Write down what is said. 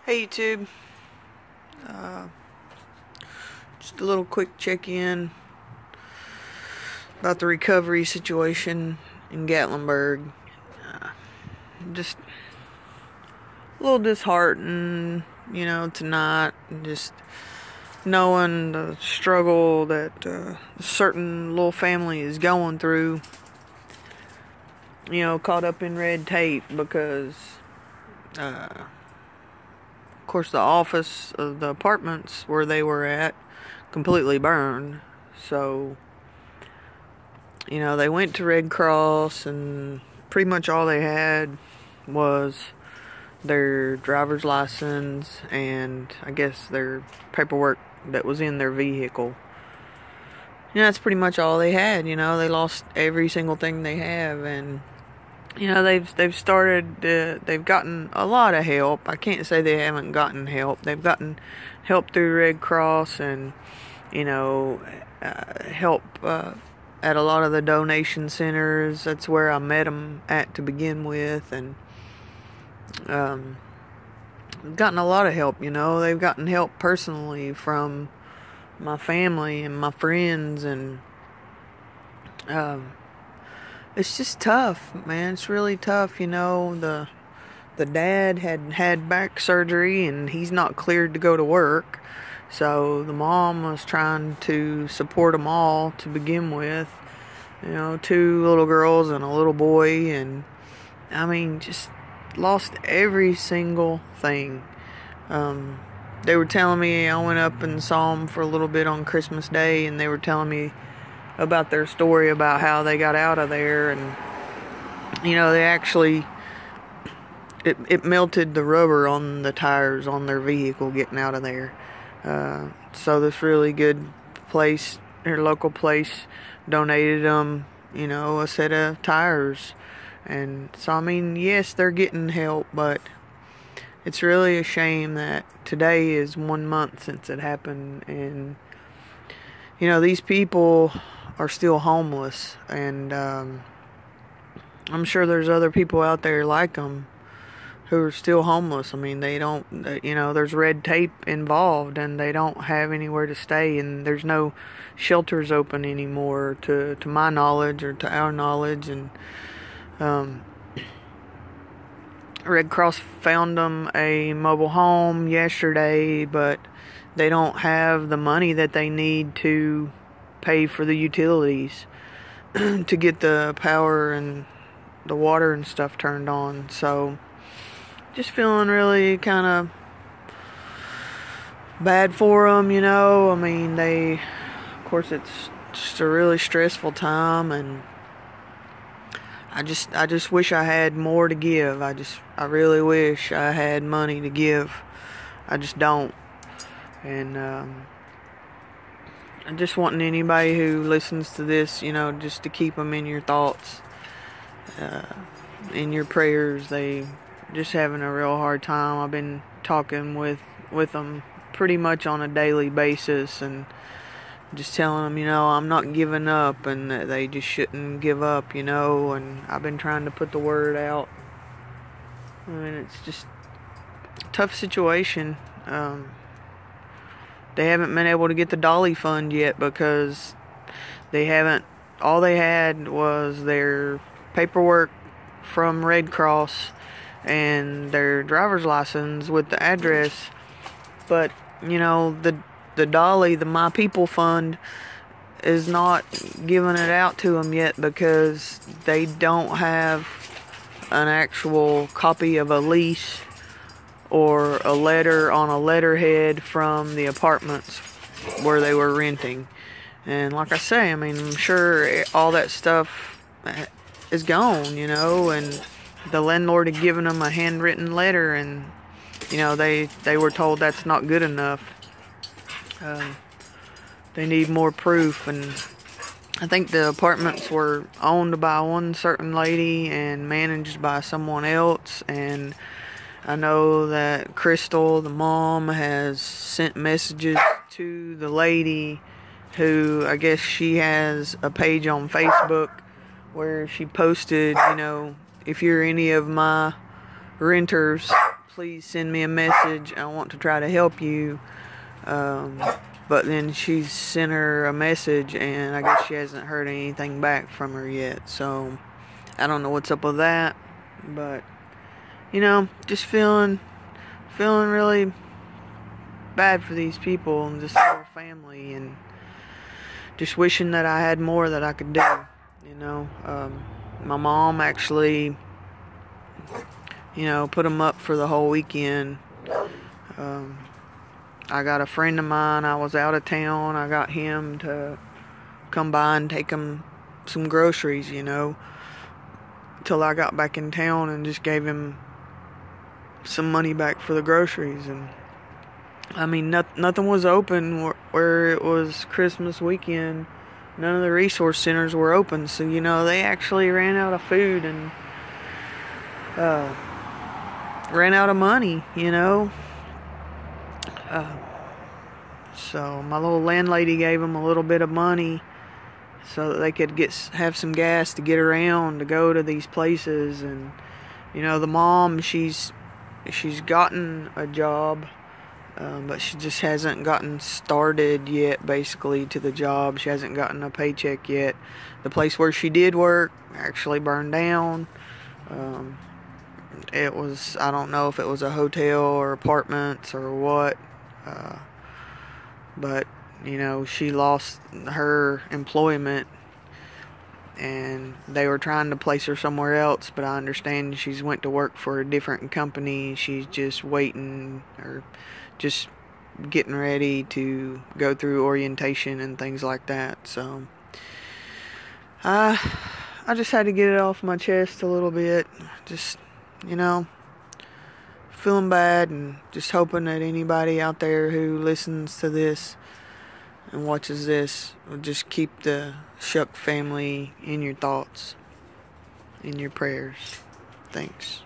Hey YouTube, uh, just a little quick check-in about the recovery situation in Gatlinburg. Just a little disheartened, tonight, just knowing the struggle that a certain little family is going through, caught up in red tape because of course, the office of the apartments where they were at completely burned. So, they went to Red Cross, and pretty much all they had was their driver's license and I guess their paperwork that was in their vehicle. That's pretty much all they had. They lost every single thing they have, and they've started, they've gotten a lot of help. I can't say they haven't gotten help. They've gotten help through Red Cross and, help at a lot of the donation centers. That's where I met them at to begin with, and gotten a lot of help. They've gotten help personally from my family and my friends, and it's just tough, man. It's really tough. The dad had back surgery and he's not cleared to go to work. So the mom was trying to support them all to begin with. 2 little girls and a little boy, and just lost every single thing. They were telling me, I went up and saw them for a little bit on Christmas Day, and they were telling me about their story about how they got out of there, and they actually it melted the rubber on the tires on their vehicle getting out of there. So this really good place, their local place, donated them a set of tires. And so yes, they're getting help, but it's really a shame that today is 1 month since it happened, and these people are still homeless, and I'm sure there's other people out there like them who are still homeless. They don't, there's red tape involved, and they don't have anywhere to stay, and there's no shelters open anymore to my knowledge or to our knowledge. And Red Cross found them a mobile home yesterday, but they don't have the money that they need to pay for the utilities to get the power and the water and stuff turned on. So just feeling really kind of bad for them. They, of course, it's just a really stressful time, and I just wish I had more to give. I really wish I had money to give. I just don't. And I'm just wanting anybody who listens to this, just to keep them in your thoughts, in your prayers. They just having a real hard time. I've been talking with them pretty much on a daily basis, and just telling them, I'm not giving up, and that they just shouldn't give up, and I've been trying to put the word out. It's just a tough situation. They haven't been able to get the Dolly Fund yet because all they had was their paperwork from Red Cross and their driver's license with the address. But, the Dolly, the My People Fund, is not giving it out to them yet because they don't have an actual copy of a lease or a letter on a letterhead from the apartments where they were renting. And like I say, I'm sure all that stuff is gone, and the landlord had given them a handwritten letter, and they were told that's not good enough. They need more proof. And I think the apartments were owned by one certain lady and managed by someone else, and I know that Crystal, the mom, has sent messages to the lady, who I guess she has a page on Facebook where she posted, if you're any of my renters, please send me a message. I want to try to help you. But then she sent her a message, and I guess she hasn't heard anything back from her yet. So I don't know what's up with that. But, you know, just feeling really bad for these people and this whole family, and just wishing that I had more that I could do, you know. My mom actually, you know, put them up for the whole weekend. I got a friend of mine, I was out of town, I got him to come by and take them some groceries, you know, till I got back in town, and just gave him some money back for the groceries. And I mean, nothing was open where it was Christmas weekend. None of the resource centers were open, so, you know, they actually ran out of food and ran out of money, you know. So my little landlady gave them a little bit of money so that they could have some gas to get around, to go to these places. And, you know, the mom, she's gotten a job, but she just hasn't gotten started yet, basically, to the job. She hasn't gotten a paycheck yet. The place where she did work actually burned down. It was, I don't know if it was a hotel or apartments or what, but, you know, she lost her employment, and they were trying to place her somewhere else, but I understand she's went to work for a different company. She's just waiting, or just getting ready to go through orientation and things like that. So I just had to get it off my chest a little bit. Just, you know, feeling bad, and just hoping that anybody out there who listens to this and watches this will just keep the Shuck family in your thoughts, in your prayers. Thanks.